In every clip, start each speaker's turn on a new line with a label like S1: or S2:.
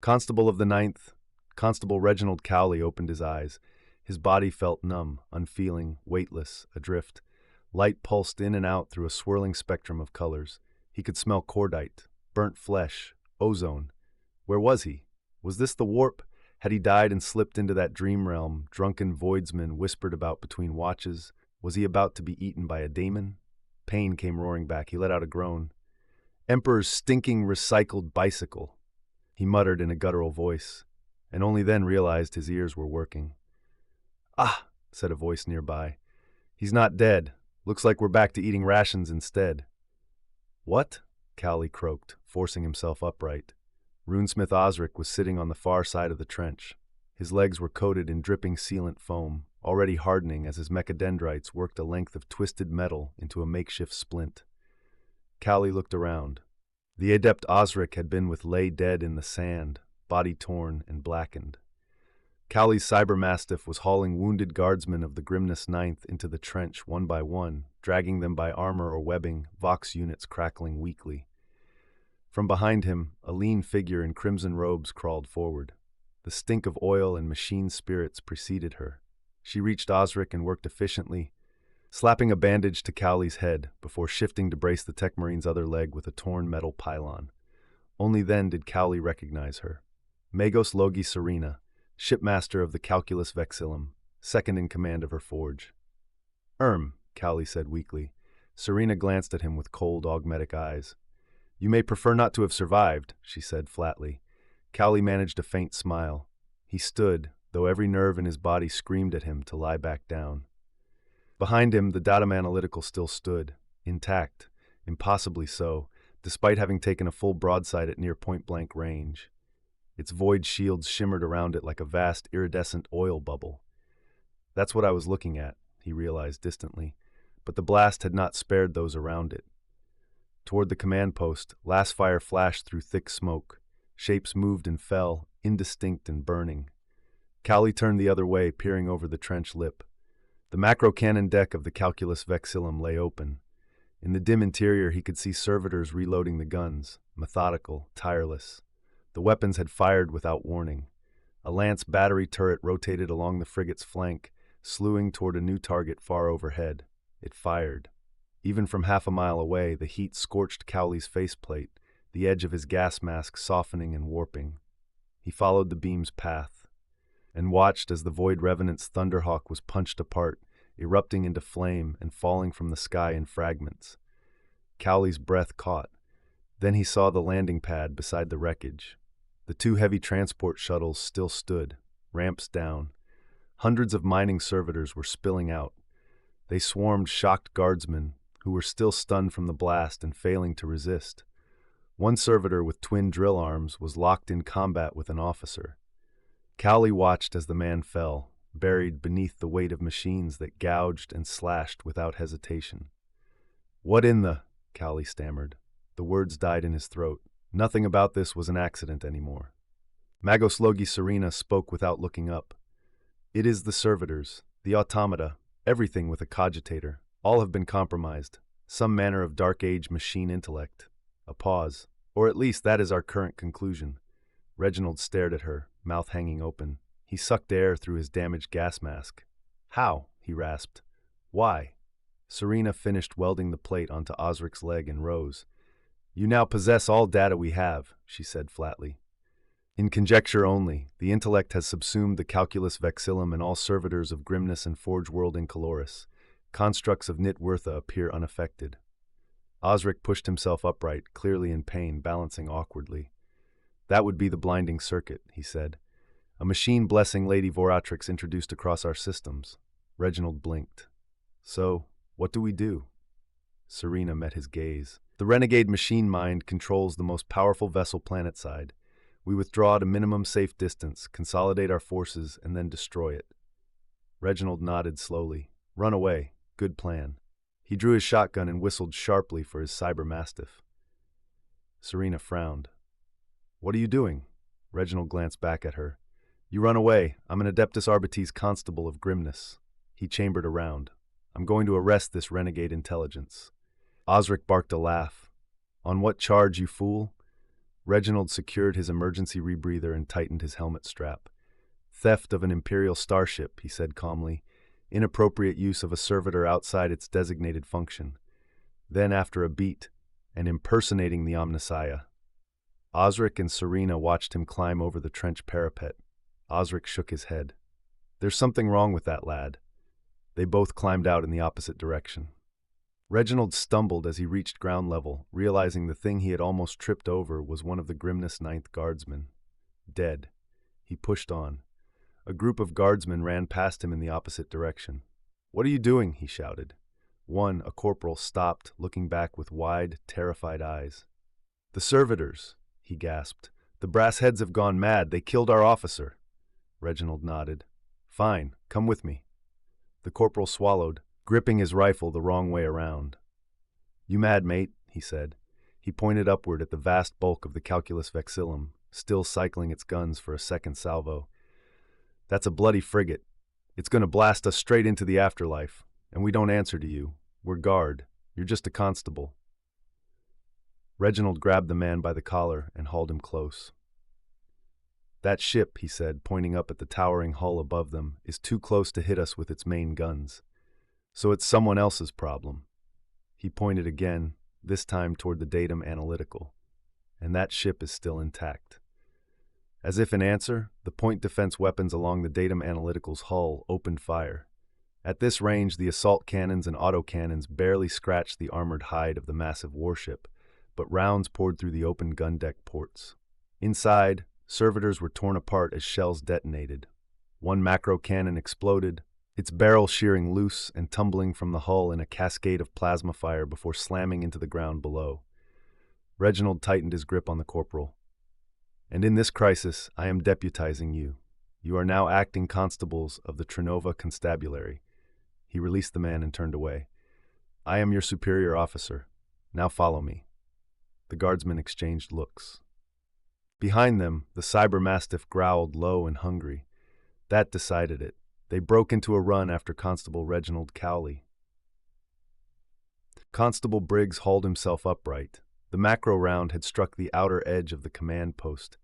S1: Constable of the Ninth, Constable Reginald Cowley opened his eyes. His body felt numb, unfeeling, weightless, adrift. Light pulsed in and out through a swirling spectrum of colors. He could smell cordite, burnt flesh, ozone. Where was he? Was this the warp? Had he died and slipped into that dream realm drunken voidsmen whispered about between watches? Was he about to be eaten by a daemon? Pain came roaring back. He let out a groan. Emperor's stinking recycled bicycle, he muttered in a guttural voice, and only then realized his ears were working. Ah, said a voice nearby. He's not dead. Looks like we're back to eating rations instead. What? Cowley croaked, forcing himself upright. Runesmith Osric was sitting on the far side of the trench. His legs were coated in dripping sealant foam, already hardening as his mechadendrites worked a length of twisted metal into a makeshift splint. Cowley looked around. The adept Osric had been with lay dead in the sand, body torn and blackened. Cowley's cybermastiff was hauling wounded guardsmen of the Grimness Ninth into the trench one by one, dragging them by armor or webbing, Vox units crackling weakly. From behind him, a lean figure in crimson robes crawled forward. The stink of oil and machine spirits preceded her. She reached Osric and worked efficiently, slapping a bandage to Cowley's head before shifting to brace the Tech Marine's other leg with a torn metal pylon. Only then did Cowley recognize her. Magos Logi Serena, shipmaster of the Calculus Vexillum, second in command of her forge. Cowley said weakly. Serena glanced at him with cold, augmetic eyes. You may prefer not to have survived, she said flatly. Cowley managed a faint smile. He stood, though every nerve in his body screamed at him to lie back down. Behind him, the Datum Analytical still stood, intact, impossibly so, despite having taken a full broadside at near point-blank range. Its void shields shimmered around it like a vast, iridescent oil bubble. That's what I was looking at, he realized distantly, but the blast had not spared those around it. Toward the command post, last fire flashed through thick smoke. Shapes moved and fell, indistinct and burning. Cowley turned the other way, peering over the trench lip. The macro cannon deck of the Calculus Vexillum lay open. In the dim interior, he could see servitors reloading the guns, methodical, tireless. The weapons had fired without warning. A lance battery turret rotated along the frigate's flank, slewing toward a new target far overhead. It fired. Even from half a mile away, the heat scorched Cowley's faceplate, the edge of his gas mask softening and warping. He followed the beam's path, and watched as the Void Revenants' Thunderhawk was punched apart, erupting into flame and falling from the sky in fragments. Cowley's breath caught. Then he saw the landing pad beside the wreckage. The two heavy transport shuttles still stood, ramps down. Hundreds of mining servitors were spilling out. They swarmed shocked guardsmen, who were still stunned from the blast and failing to resist. One servitor with twin drill arms was locked in combat with an officer. Cowley watched as the man fell, buried beneath the weight of machines that gouged and slashed without hesitation. "What in the—" Cowley stammered. The words died in his throat. Nothing about this was an accident anymore. Magos Logi Serena spoke without looking up. "It is the servitors, the automata, everything with a cogitator. All have been compromised. Some manner of Dark Age machine intellect." A pause. "Or at least that is our current conclusion." Reginald stared at her, mouth hanging open. He sucked air through his damaged gas mask. "How?" he rasped. "Why?" Serena finished welding the plate onto Osric's leg and rose. "You now possess all data we have," she said flatly. "In conjecture only, the intellect has subsumed the Calculus Vexillum and all servitors of Grimness and Forge World Incoloris. Constructs of Nitwirtha appear unaffected." Osric pushed himself upright, clearly in pain, balancing awkwardly. "That would be the blinding circuit," he said. "A machine blessing Lady Voratrix introduced across our systems." Reginald blinked. "So, what do we do?" Serena met his gaze. "The renegade machine mind controls the most powerful vessel planetside. We withdraw at a minimum safe distance, consolidate our forces, and then destroy it." Reginald nodded slowly. "Run away. Good plan." He drew his shotgun and whistled sharply for his cybermastiff. Serena frowned. "What are you doing?" Reginald glanced back at her. "You run away. I'm an Adeptus Arbites Constable of Grimness." He chambered around. "I'm going to arrest this renegade intelligence." Osric barked a laugh. "On what charge, you fool?" Reginald secured his emergency rebreather and tightened his helmet strap. "Theft of an Imperial starship," he said calmly. "Inappropriate use of a servitor outside its designated function." Then, after a beat, and impersonating the Omnissiah. Osric and Serena watched him climb over the trench parapet. Osric shook his head. "There's something wrong with that lad." They both climbed out in the opposite direction. Reginald stumbled as he reached ground level, realizing the thing he had almost tripped over was one of the Grimness 9th Guardsmen. Dead. He pushed on. A group of guardsmen ran past him in the opposite direction. "What are you doing?" he shouted. One, a corporal, stopped, looking back with wide, terrified eyes. "The servitors," he gasped. "The brass heads have gone mad. They killed our officer." Reginald nodded. "Fine, come with me." The corporal swallowed, gripping his rifle the wrong way around. "You mad, mate?" he said. He pointed upward at the vast bulk of the Calculus Vexillum, still cycling its guns for a second salvo. "That's a bloody frigate. It's going to blast us straight into the afterlife, and we don't answer to you. We're guard. You're just a constable." Reginald grabbed the man by the collar and hauled him close. "That ship," he said, pointing up at the towering hull above them, "is too close to hit us with its main guns. So it's someone else's problem." He pointed again, this time toward the Datum Analytical. "And that ship is still intact." As if in answer, the point defense weapons along the Datum Analytical's hull opened fire. At this range, the assault cannons and autocannons barely scratched the armored hide of the massive warship, but rounds poured through the open gun deck ports. Inside, servitors were torn apart as shells detonated. One macro cannon exploded, its barrel shearing loose and tumbling from the hull in a cascade of plasma fire before slamming into the ground below. Reginald tightened his grip on the corporal. "And in this crisis, I am deputizing you. You are now acting constables of the Trinova Constabulary." He released the man and turned away. "I am your superior officer. Now follow me." The guardsmen exchanged looks. Behind them, the cybermastiff growled low and hungry. That decided it. They broke into a run after Constable Reginald Cowley. Constable Briggs hauled himself upright. The macro round had struck the outer edge of the command post.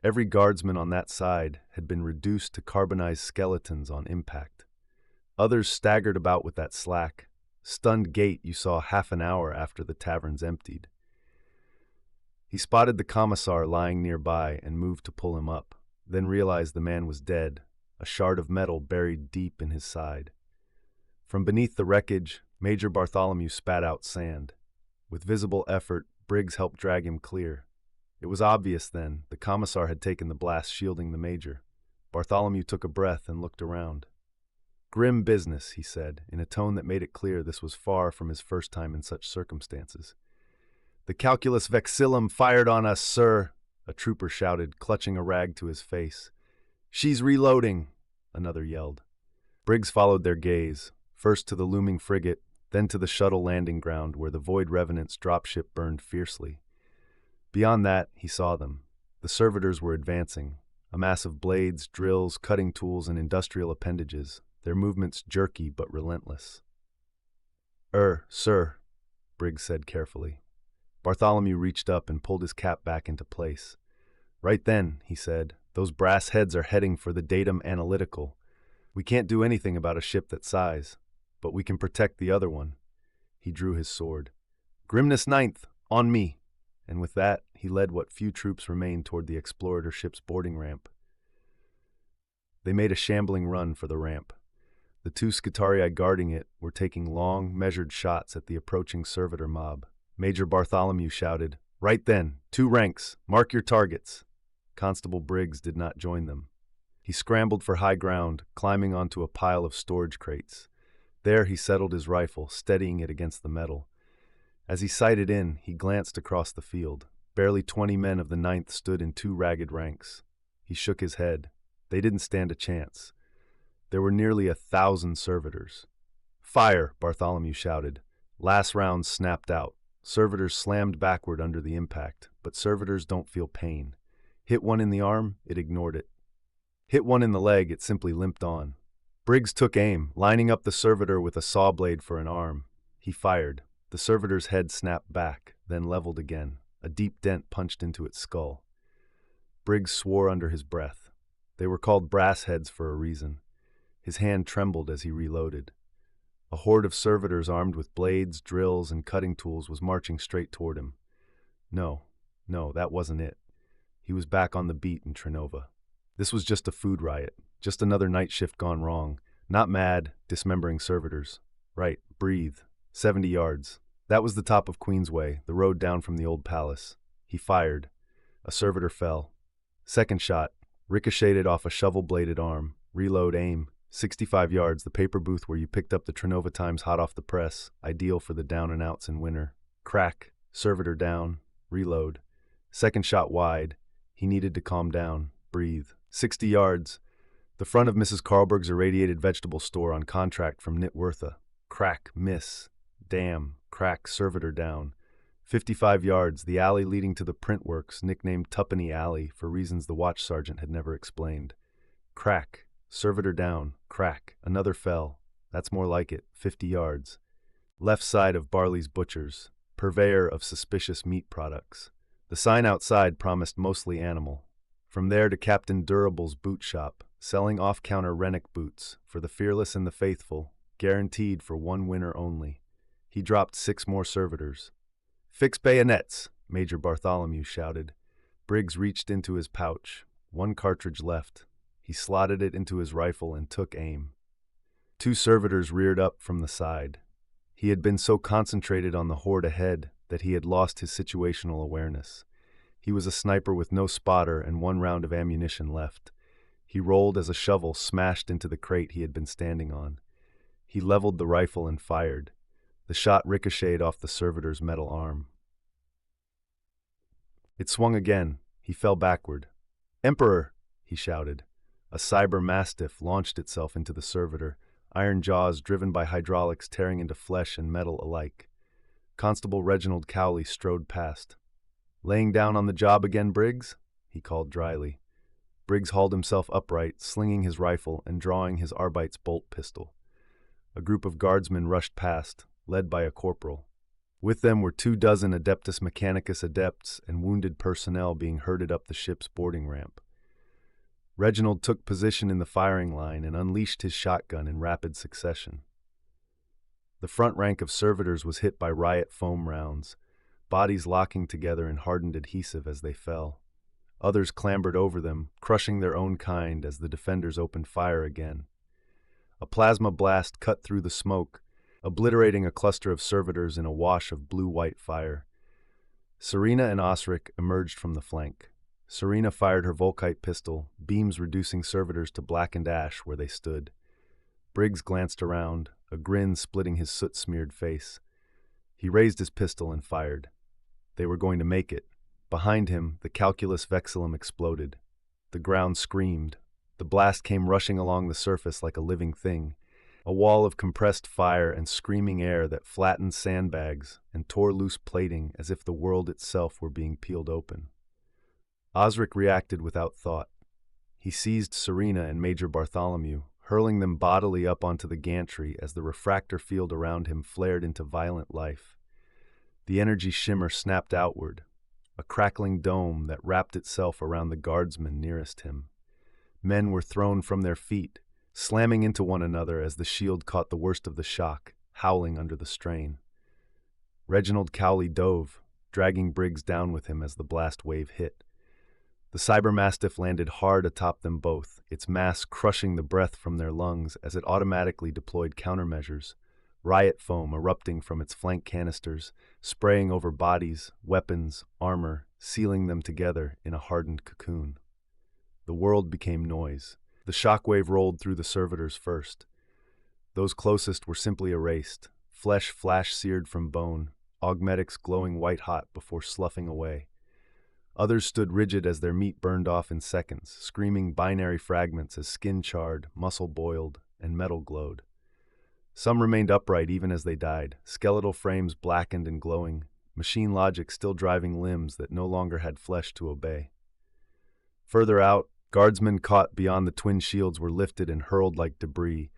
S1: Every guardsman on that side had been reduced to carbonized skeletons on impact. Others staggered about with that slack, stunned gait you saw half an hour after the taverns emptied. He spotted the commissar lying nearby and moved to pull him up, then realized the man was dead, a shard of metal buried deep in his side. From beneath the wreckage, Major Bartholomew spat out sand. With visible effort, Briggs helped drag him clear. It was obvious then, the commissar had taken the blast shielding the major. Bartholomew took a breath and looked around. "Grim business," he said, in a tone that made it clear this was far from his first time in such circumstances. "The Calculus Vexillum fired on us, sir," a trooper shouted, clutching a rag to his face. "She's reloading," another yelled. Briggs followed their gaze, first to the looming frigate, then to the shuttle landing ground where the Void Revenants dropship burned fiercely. Beyond that, he saw them. The servitors were advancing, a mass of blades, drills, cutting tools, and industrial appendages, their movements jerky but relentless. Sir," Briggs said carefully. Bartholomew reached up and pulled his cap back into place. "Right then," he said, "those brass heads are heading for the Datum Analytical. We can't do anything about a ship that size, but we can protect the other one." He drew his sword. "Grimness 9th, on me!" And with that, he led what few troops remained toward the explorator ship's boarding ramp. They made a shambling run for the ramp. The two Skitarii guarding it were taking long, measured shots at the approaching servitor mob. Major Bartholomew shouted, "Right then, 2 ranks, mark your targets." Constable Briggs did not join them. He scrambled for high ground, climbing onto a pile of storage crates. There he settled his rifle, steadying it against the metal. As he sighted in, he glanced across the field. Barely 20 men of the 9th stood in 2 ragged ranks. He shook his head. They didn't stand a chance. There were nearly 1,000 servitors. "Fire!" Bartholomew shouted. Last round snapped out. Servitors slammed backward under the impact, but servitors don't feel pain. Hit one in the arm, it ignored it. Hit one in the leg, it simply limped on. Briggs took aim, lining up the servitor with a saw blade for an arm. He fired. The servitor's head snapped back, then leveled again. A deep dent punched into its skull. Briggs swore under his breath. They were called brass heads for a reason. His hand trembled as he reloaded. A horde of servitors armed with blades, drills, and cutting tools was marching straight toward him. No, that wasn't it. He was back on the beat in Trinova. This was just a food riot, just another night shift gone wrong. Not mad, dismembering servitors. Right, breathe. 70 yards. That was the top of Queensway, the road down from the old palace. He fired. A servitor fell. Second shot, ricocheted off a shovel-bladed arm. Reload, aim. 65 yards, the paper booth where you picked up the Trinova Times hot off the press, ideal for the down-and-outs in winter. Crack, servitor down. Reload. Second shot wide. He needed to calm down, breathe. 60 yards. The front of Mrs. Carlberg's irradiated vegetable store on contract from Nitwortha. Crack, miss. Damn, crack, servitor down. 55 yards, the alley leading to the printworks, nicknamed Tuppenny Alley for reasons the watch sergeant had never explained. Crack, servitor down, crack, another fell. That's more like it, 50 yards. Left side of Barley's Butchers, purveyor of suspicious meat products. The sign outside promised mostly animal. From there to Captain Durable's boot shop, selling off-counter Rennick boots for the fearless and the faithful, guaranteed for one winner only. He dropped 6 more servitors. "Fix bayonets," Major Bartholomew shouted. Briggs reached into his pouch. 1 cartridge left. He slotted it into his rifle and took aim. 2 servitors reared up from the side. He had been so concentrated on the horde ahead that he had lost his situational awareness. He was a sniper with no spotter and 1 round of ammunition left. He rolled as a shovel smashed into the crate he had been standing on. He leveled the rifle and fired. The shot ricocheted off the servitor's metal arm. It swung again. He fell backward. "Emperor!" he shouted. A cyber mastiff launched itself into the servitor, iron jaws driven by hydraulics tearing into flesh and metal alike. Constable Reginald Cowley strode past. "Laying down on the job again, Briggs?" he called dryly. Briggs hauled himself upright, slinging his rifle and drawing his Arbeit's bolt pistol. A group of guardsmen rushed past, led by a corporal. With them were 24 Adeptus Mechanicus adepts and wounded personnel being herded up the ship's boarding ramp. Reginald took position in the firing line and unleashed his shotgun in rapid succession. The front rank of servitors was hit by riot foam rounds, bodies locking together in hardened adhesive as they fell. Others clambered over them, crushing their own kind as the defenders opened fire again. A plasma blast cut through the smoke, obliterating a cluster of servitors in a wash of blue-white fire. Serena and Osric emerged from the flank. Serena fired her Volkite pistol, beams reducing servitors to blackened ash where they stood. Briggs glanced around, a grin splitting his soot-smeared face. He raised his pistol and fired. They were going to make it. Behind him, the calculus vexillum exploded. The ground screamed. The blast came rushing along the surface like a living thing, a wall of compressed fire and screaming air that flattened sandbags and tore loose plating as if the world itself were being peeled open. Osric reacted without thought. He seized Serena and Major Bartholomew, hurling them bodily up onto the gantry as the refractor field around him flared into violent life. The energy shimmer snapped outward, a crackling dome that wrapped itself around the guardsmen nearest him. Men were thrown from their feet, slamming into one another as the shield caught the worst of the shock, howling under the strain. Reginald Cowley dove, dragging Briggs down with him as the blast wave hit. The cybermastiff landed hard atop them both, its mass crushing the breath from their lungs as it automatically deployed countermeasures, riot foam erupting from its flank canisters, spraying over bodies, weapons, armor, sealing them together in a hardened cocoon. The world became noise. The shockwave rolled through the servitors first. Those closest were simply erased, flesh flash-seared from bone, augmetics glowing white-hot before sloughing away. Others stood rigid as their meat burned off in seconds, screaming binary fragments as skin charred, muscle boiled, and metal glowed. Some remained upright even as they died, skeletal frames blackened and glowing, machine logic still driving limbs that no longer had flesh to obey. Further out, guardsmen caught beyond the twin shields were lifted and hurled like debris,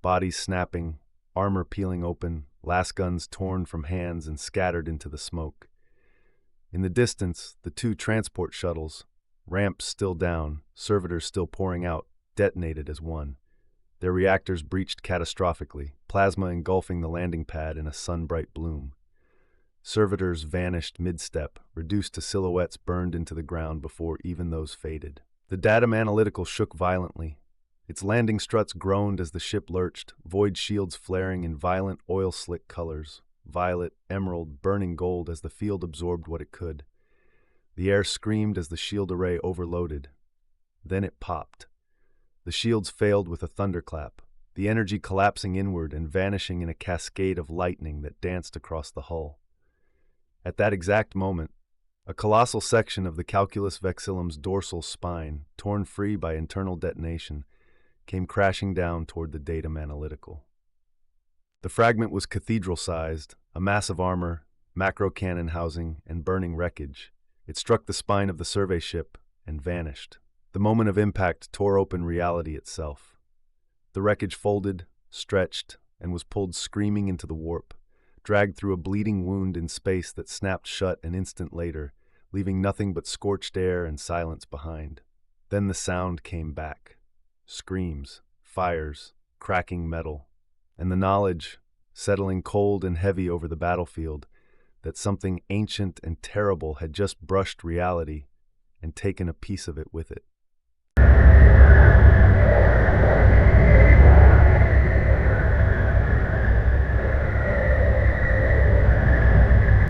S1: bodies snapping, armor peeling open, las guns torn from hands and scattered into the smoke. In the distance, the two transport shuttles, ramps still down, servitors still pouring out, detonated as one. Their reactors breached catastrophically, plasma engulfing the landing pad in a sun-bright bloom. Servitors vanished mid-step, reduced to silhouettes burned into the ground before even those faded. The datum analytical shook violently. Its landing struts groaned as the ship lurched, void shields flaring in violent oil-slick colors, violet, emerald, burning gold as the field absorbed what it could. The air screamed as the shield array overloaded. Then it popped. The shields failed with a thunderclap, the energy collapsing inward and vanishing in a cascade of lightning that danced across the hull. At that exact moment, a colossal section of the Calculus Vexillum's dorsal spine, torn free by internal detonation, came crashing down toward the datum analytical. The fragment was cathedral-sized, a mass of armor, macro cannon housing, and burning wreckage. It struck the spine of the survey ship and vanished. The moment of impact tore open reality itself. The wreckage folded, stretched, and was pulled screaming into the warp, dragged through a bleeding wound in space that snapped shut an instant later, leaving nothing but scorched air and silence behind. Then the sound came back. Screams, fires, cracking metal, and the knowledge, settling cold and heavy over the battlefield, that something ancient and terrible had just brushed reality and taken a piece of it with it.